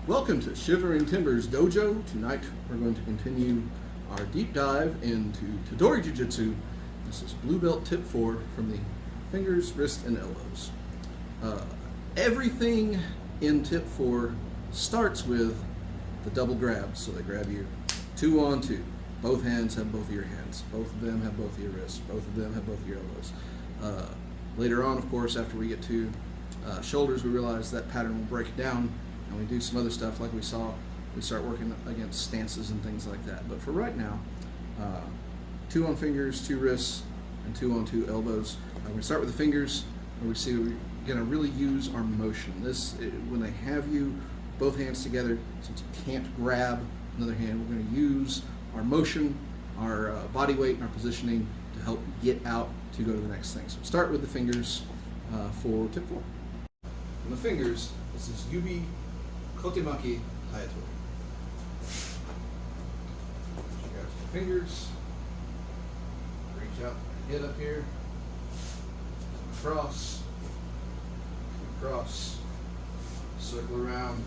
Welcome to Shivering Timbers Dojo. Tonight we're going to continue our deep dive into Tedori Jujitsu. This is Blue Belt Tip 4 from the fingers, wrists, and elbows. Everything in Tip 4 starts with the double grab. So they grab you 2 on 2. Both hands have both of your hands. Both of them have both of your wrists. Both of them have both of your elbows. Later on, of course, after we get to shoulders, we realize that pattern will break down, and we do some other stuff like we saw. We start working against stances and things like that. But for right now, 2 on fingers, 2 wrists, and 2 on 2 elbows. We're going to start with the fingers, where we see we're going to really use our motion. When they have you both hands together, since you can't grab another hand, we're going to use our motion, our body weight, and our positioning to help get out to go to the next thing. So start with the fingers for Tip 4. On the fingers, this is yubi, kotemaki, hayatori. You grab your fingers, reach out, head up here, cross, circle around,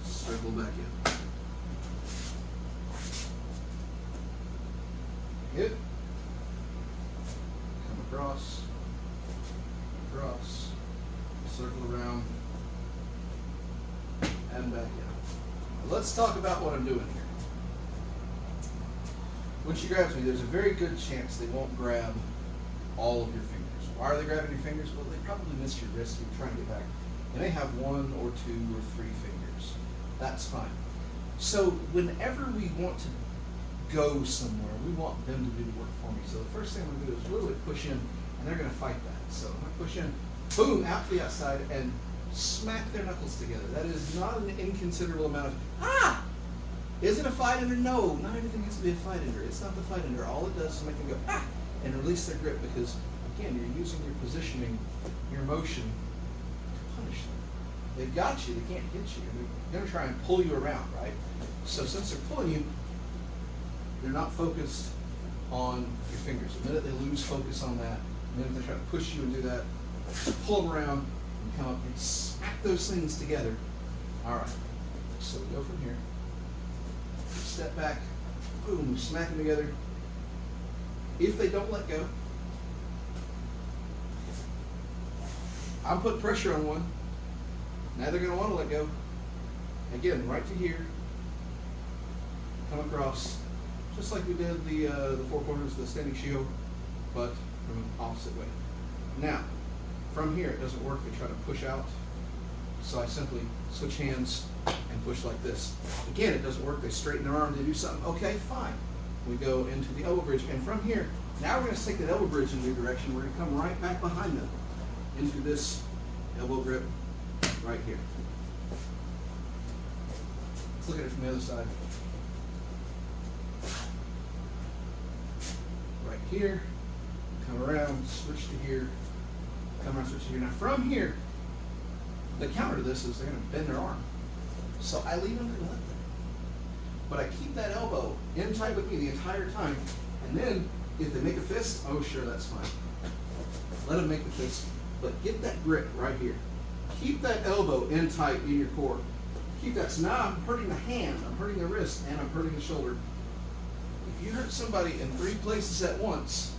circle back in. Hit, come across, circle around, and back in. Now let's talk about what I'm doing here. When she grabs me, there's a very good chance they won't grab all of your fingers. Why are they grabbing your fingers? Well, they probably missed your wrist. You're trying to get back. They may have 1 or 2 or 3 fingers. That's fine. So whenever we want to go somewhere, we want them to do the work for me. So the first thing I'm going to do is literally push in, and they're going to fight that. So I'm going to push in, boom, out to the outside, and smack their knuckles together. That is not an inconsiderable amount of, Is it a fight under? No, not everything has to be a fight under. It's not the fight under. All it does is make them go, and release their grip, because, again, you're using your positioning, your motion, to punish them. They've got you. They can't hit you. They're going to try and pull you around, right? So since they're pulling you, they're not focused on your fingers. The minute they lose focus on that, the minute they try to push you and do that, pull them around and come up and smack those things together. All right, so we go from here, step back, boom, smack them together. If they don't let go, I'm putting pressure on one. Now they're going to want to let go. Again, right to here, come across, just like we did the 4 corners of the standing shield, but from an opposite way. Now, from here, it doesn't work. They try to push out. So I simply switch hands and push like this. Again, it doesn't work. They straighten their arm. They do something. Okay, fine. We go into the elbow bridge. And from here, now we're going to take that elbow bridge in a new direction. We're going to come right back behind them into this elbow grip right here. Let's look at it from the other side. Right here, come around, switch to here, come around, switch to here. Now from here, the counter to this is they're going to bend their arm. So I leave them and let them. But I keep that elbow in tight with me the entire time. And then if they make a fist, oh sure, that's fine. Let them make the fist. But get that grip right here. Keep that elbow in tight in your core. Keep that. So now I'm hurting the hand, I'm hurting the wrist, and I'm hurting the shoulder. If you hurt somebody in 3 places at once,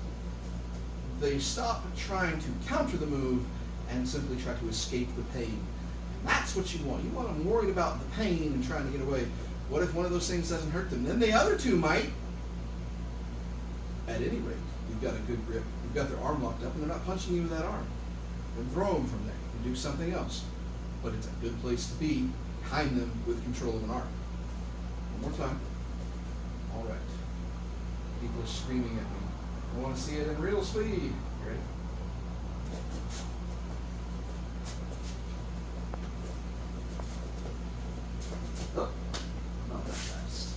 they stop trying to counter the move and simply try to escape the pain. And that's what you want. You want them worried about the pain and trying to get away. What if one of those things doesn't hurt them? Then the other 2 might. At any rate, you've got a good grip. You've got their arm locked up, and they're not punching you with that arm. You can throw them from there. You can do something else. But it's a good place to be, behind them with control of an arm. One more time. All right. People are screaming at me. I want to see it in real speed. Ready? Oh, not that fast.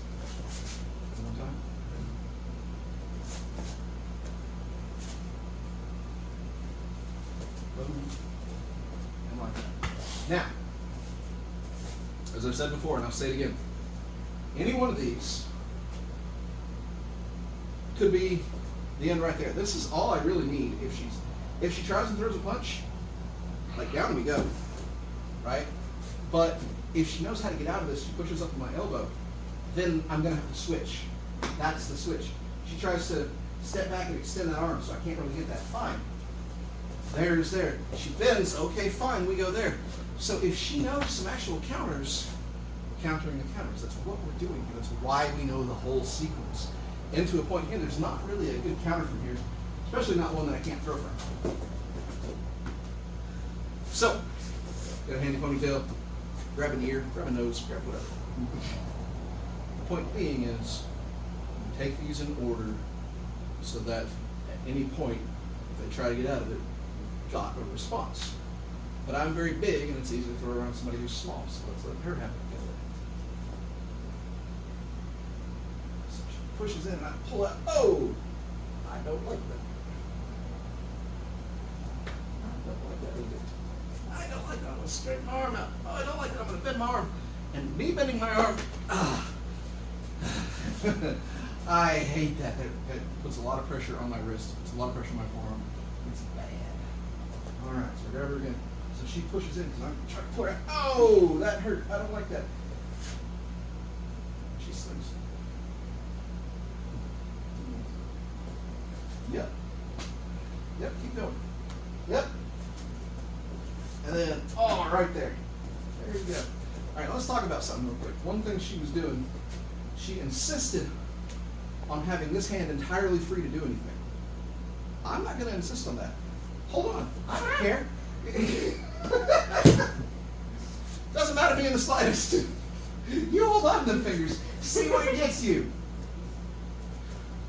One more time. Boom. And like that. Now, as I've said before, and I'll say it again, any one of these could be the end right there. This is all I really need. If she tries and throws a punch, like down we go, right? But if she knows how to get out of this, she pushes up to my elbow, then I'm going to have to switch. That's the switch. She tries to step back and extend that arm, so I can't really get that. Fine. There's there. She bends. Okay, fine. We go there. So if she knows some actual counters, we're countering the counters. That's what we're doing here. That's why we know the whole sequence. And to a point here, there's not really a good counter from here, especially not one that I can't throw from. So, got a handy ponytail, grab an ear, grab a nose, grab whatever. The point being is, you take these in order so that at any point, if they try to get out of it, you've got a response. But I'm very big and it's easy to throw around somebody who's small, so let's let her have it. So she pushes in and I pull out. Oh! I don't like that. I don't like that. I'm going to straighten my arm out. Oh, I don't like that. I'm going to bend my arm. And me bending my arm, I hate that. It puts a lot of pressure on my wrist. It puts a lot of pressure on my forearm. It's bad. All right, so grab her again. So she pushes in because I'm trying to pull her out. Oh, that hurt. I don't like that. She slings. Yep. Yep, keep going. Yep. And then, oh, right there. There you go. All right, let's talk about something real quick. One thing she was doing, she insisted on having this hand entirely free to do anything. I'm not going to insist on that. Hold on. I don't care. Doesn't matter to me in the slightest. You hold on to them fingers. See what it gets you.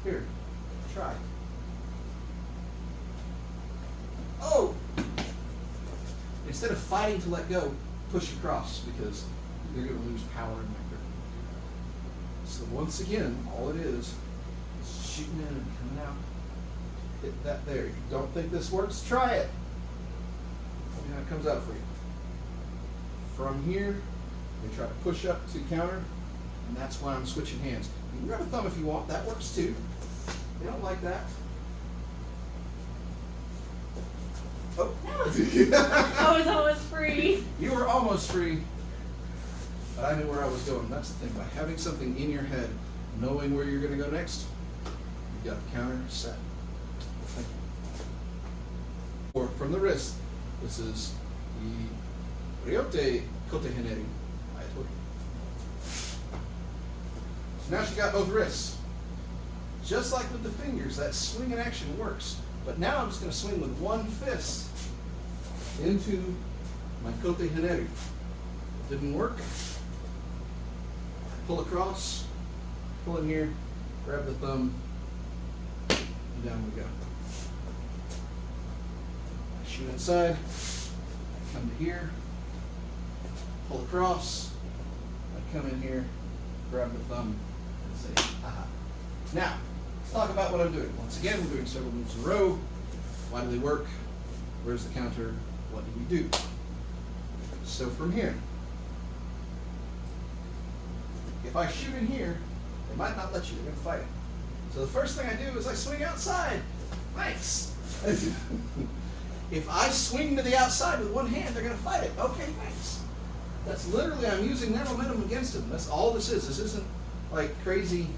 Here, try. Oh! Instead of fighting to let go, push across because you're going to lose power in that grip. So once again, all it is shooting in and coming out. Hit that there. If you don't think this works, try it. See how it comes out for you. From here, we try to push up to counter, and that's why I'm switching hands. You can grab a thumb if you want. That works too. They don't like that. Oh. I was almost free. You were almost free, but I knew where I was going. That's the thing. By having something in your head, knowing where you're going to go next, you got the counter set. Thank you. Or from the wrist, this is the ryote kote hineri hayatori. So now she got both wrists. Just like with the fingers, that swing in action works. But now I'm just going to swing with one fist into my kote hineri. Didn't work. Pull across, pull in here, grab the thumb, and down we go. I shoot inside, I come to here, pull across, I come in here, grab the thumb, and say, aha. Now, let's talk about what I'm doing. Once again, we're doing several moves in a row. Why do they work? Where's the counter? What do we do? So from here, if I shoot in here, they might not let you. They're going to fight. So the first thing I do is I swing outside. Thanks. If I swing to the outside with one hand, they're going to fight it. Okay, thanks. That's literally, I'm using their momentum against them. That's all this is. This isn't like crazy,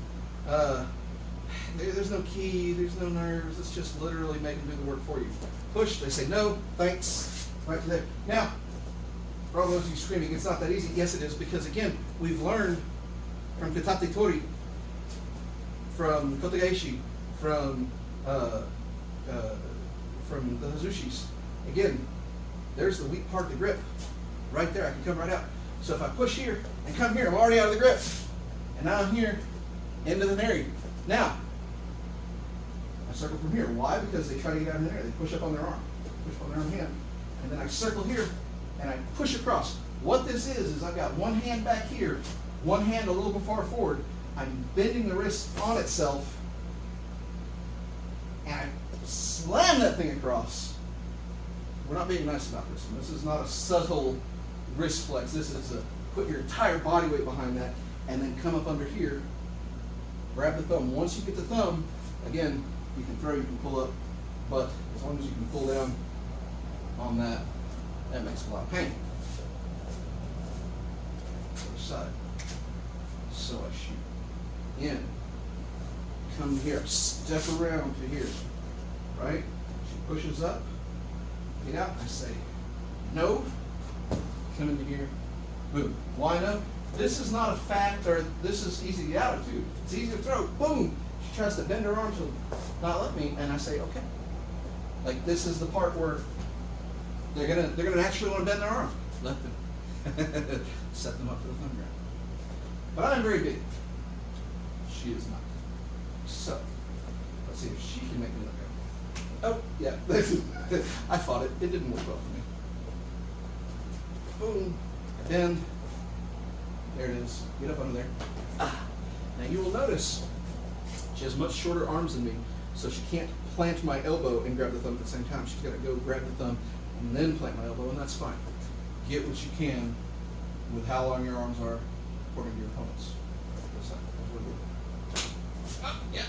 there's no key, there's no nerves. It's just literally making them do the work for you. Push, they say no, thanks, right to there. Now, for all those of you screaming, it's not that easy. Yes, it is, because again, we've learned from hayatori, from kotegaeshi, from the hazushis. Again, there's the weak part of the grip. Right there, I can come right out. So if I push here and come here, I'm already out of the grip. And now I'm here, into the hineri. Now, I circle from here. Why? Because they try to get out of there. They push up on their arm. Push on their arm hand. And then I circle here, and I push across. What this is I've got one hand back here, one hand a little bit far forward. I'm bending the wrist on itself, and I slam that thing across. We're not being nice about this one. This is not a subtle wrist flex. This is a put your entire body weight behind that, and then come up under here, grab the thumb. Once you get the thumb, again, you can throw, you can pull up, but as long as you can pull down on that, that makes a lot of pain. side. So I shoot in, come here, step around to here, right? She pushes up, get out, I say, no, come into here, boom. Why no? This is not a fact, or this is easy to get out of too. It's easy to throw, boom. She tries to bend her arm to not let me, and I say, okay. Like this is the part where they're gonna actually want to bend their arm. Let them. Set them up for the thumb grab. But I'm very big. She is not. So, let's see if she can make me let go. Oh, yeah. I fought it. It didn't work well for me. Boom. Bend. There it is. Get up under there. Ah. Now you will notice she has much shorter arms than me, so she can't plant my elbow and grab the thumb at the same time. She's got to go grab the thumb and then plant my elbow, and that's fine. Get what you can with how long your arms are according to your opponents. Oh, yeah.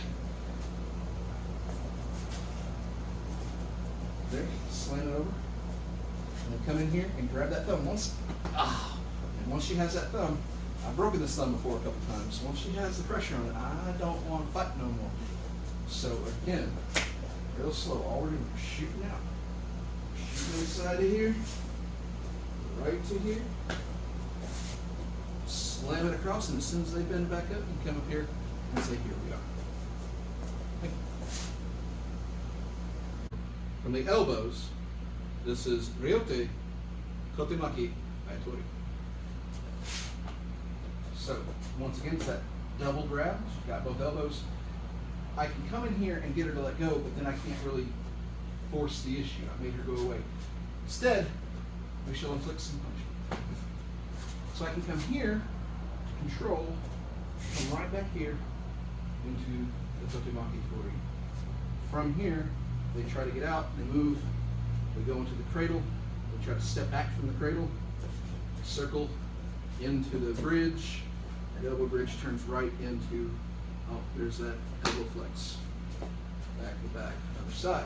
There, slam it over. And then come in here and grab that thumb. And once she has that thumb, I've broken this thumb before a couple times. Once she has the pressure on it, I don't want to fight no more. So again, real slow. All we're doing is shooting out. Shooting inside of here, right to here. Slam it across, and as soon as they bend back up, you come up here and say, here we are. From the elbows, this is ryote, kotemaki, hayatori. So, once again, it's that double grab. She's got both elbows. I can come in here and get her to let go, but then I can't really force the issue. I made her go away. Instead, we shall inflict some punishment. So I can come here to control, come right back here into the kotemaki tori. From here, they try to get out, they move, they go into the cradle, they try to step back from the cradle, circle into the bridge. That elbow bridge turns right into, oh, there's that elbow flex. Back to back, other side.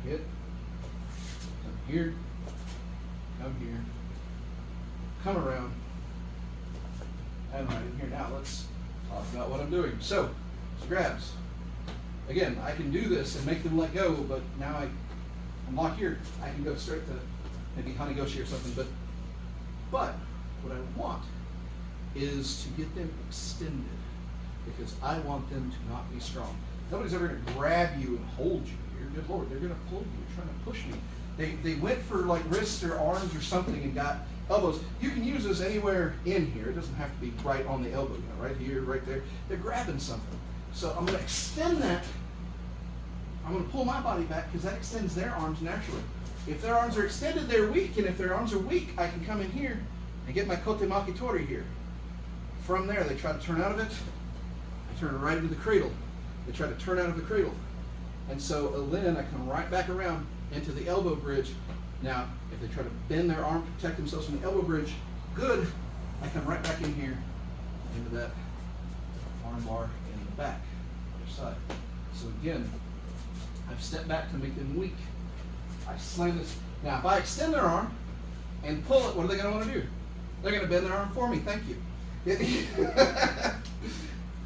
Hit, come here, come around, and right in here. Now let's talk about what I'm doing. So, she grabs. Again, I can do this and make them let go, but now I'm locked here. I can go straight to maybe Hanigoshi or something, but what I want is to get them extended, because I want them to not be strong. Nobody's ever going to grab you and hold you here. Good Lord, they're going to pull you, trying to push me. They went for like wrists or arms or something and got elbows. You can use this anywhere in here. It doesn't have to be right on the elbow, right here, right there. They're grabbing something. So I'm going to extend that. I'm going to pull my body back because that extends their arms naturally. If their arms are extended, they're weak, and if their arms are weak, I can come in here and get my kotemaki tori here. From there, they try to turn out of it. I turn right into the cradle. They try to turn out of the cradle. And so then I come right back around into the elbow bridge. Now, if they try to bend their arm to protect themselves from the elbow bridge, good. I come right back in here into that arm bar in the back, other side. So again, I've stepped back to make them weak. I slam this. Now, if I extend their arm and pull it, what are they going to want to do? They're going to bend their arm for me. Thank you.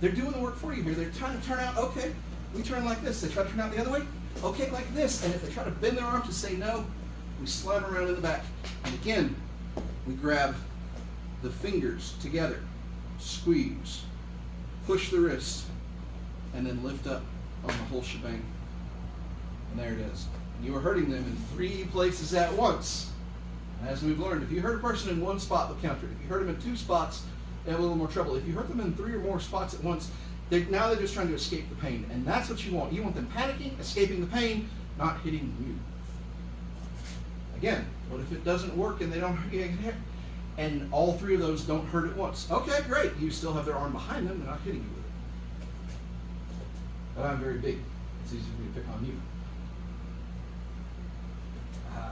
They're doing the work for you here. They're trying to turn out, okay, we turn like this. They try to turn out the other way, okay, like this. And if they try to bend their arm to say no, we slam around in the back. And again, we grab the fingers together, squeeze, push the wrist, and then lift up on the whole shebang. And there it is. And you are hurting them in 3 places at once. And as we've learned, if you hurt a person in 1 spot, they'll counter it. If you hurt them in 2 spots, they have a little more trouble. If you hurt them in 3 or more spots at once, now they're just trying to escape the pain. And that's what you want. You want them panicking, escaping the pain, not hitting you. Again, what if it doesn't work and they don't get hit? And all 3 of those don't hurt at once? Okay, great. You still have their arm behind them. They're not hitting you with it. But I'm very big. It's easy for me to pick on you. Now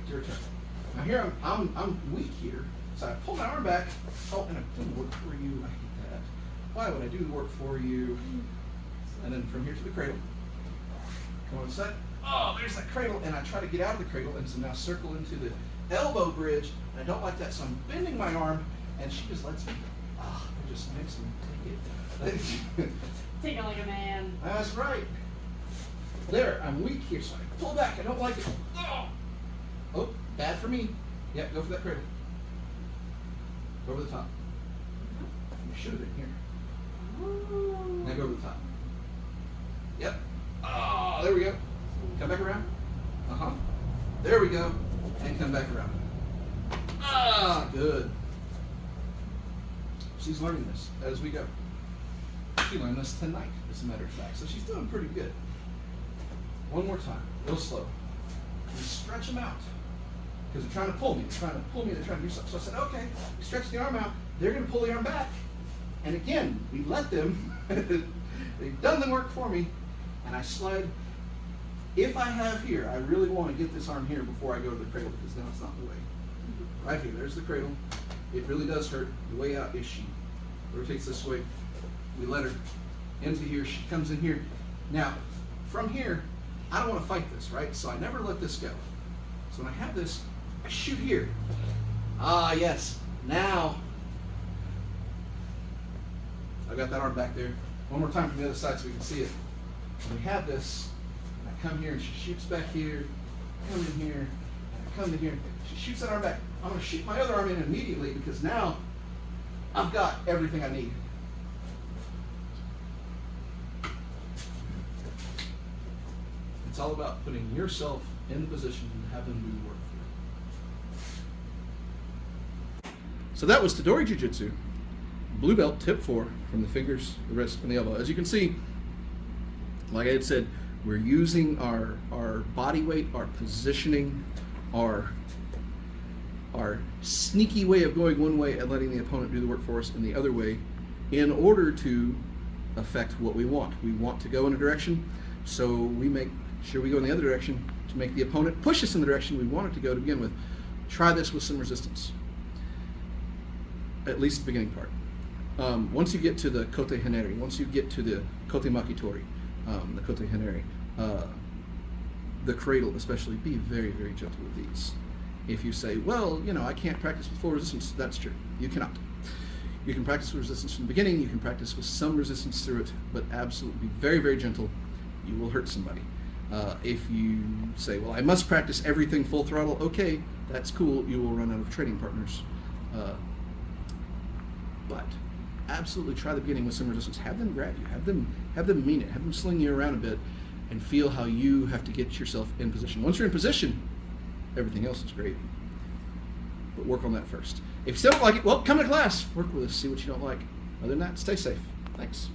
it's your turn. Now here I'm weak here, so I pull my arm back. Oh, and I've done the work for you. I hate that. Why would I do the work for you? And then from here to the cradle. Come on, set. Oh, there's that cradle, and I try to get out of the cradle, and so now circle into the elbow bridge, and I don't like that, so I'm bending my arm, and she just lets me. It just makes me take it. Take it like a man. That's right. There, I'm weak here, so I pull back. I don't like it. Oh, bad for me. Yeah, go for that cradle. Go over the top. You should have been here. Oh. Now go over the top. Yep. Oh, there we go. Come back around. There we go. And come back around. Good. She's learning this as we go. She learned this tonight, as a matter of fact. So she's doing pretty good. One more time, real slow. We stretch them out. Because they're trying to pull me. They're trying to pull me. They're trying to do something. So I said, okay, we stretch the arm out. They're going to pull the arm back. And again, we let them. They've done the work for me. And I slide. If I have here, I really want to get this arm here before I go to the cradle, because now it's not the way. Right here, there's the cradle. It really does hurt. The way out is she rotates this way. We let her into here. She comes in here. Now, from here, I don't want to fight this, right? So I never let this go. So when I have this, I shoot here. Yes. Now, I've got that arm back there. One more time from the other side so we can see it. When we have this, and I come here and she shoots back here, come in here, and I come in here. She shoots that arm back. I'm going to shoot my other arm in immediately because now I've got everything I need. It's all about putting yourself in the position to have them do the work for you. So that was Tedori Jujitsu Blue Belt Tip 4 from the fingers, the wrist, and the elbow. As you can see, like I had said, we're using our body weight, our positioning, our sneaky way of going one way and letting the opponent do the work for us in the other way in order to affect what we want. We want to go in a direction, so we make sure we go in the other direction to make the opponent push us in the direction we want it to go to begin with. Try this with some resistance, at least the beginning part. Once you get to the kote hineri, once you get to the kotemaki tori, the kote hineri, the cradle especially, be very, very gentle with these. If you say, well, I can't practice with full resistance, that's true. You cannot. You can practice with resistance from the beginning, you can practice with some resistance through it, but absolutely be very, very gentle. You will hurt somebody. If you say, well, I must practice everything full throttle, okay, that's cool. You will run out of training partners. But absolutely try the beginning with some resistance. Have them grab you. Have them mean it. Have them sling you around a bit and feel how you have to get yourself in position. Once you're in position, everything else is great. But work on that first. If you still don't like it, well, come to class. Work with us. See what you don't like. Other than that, stay safe. Thanks.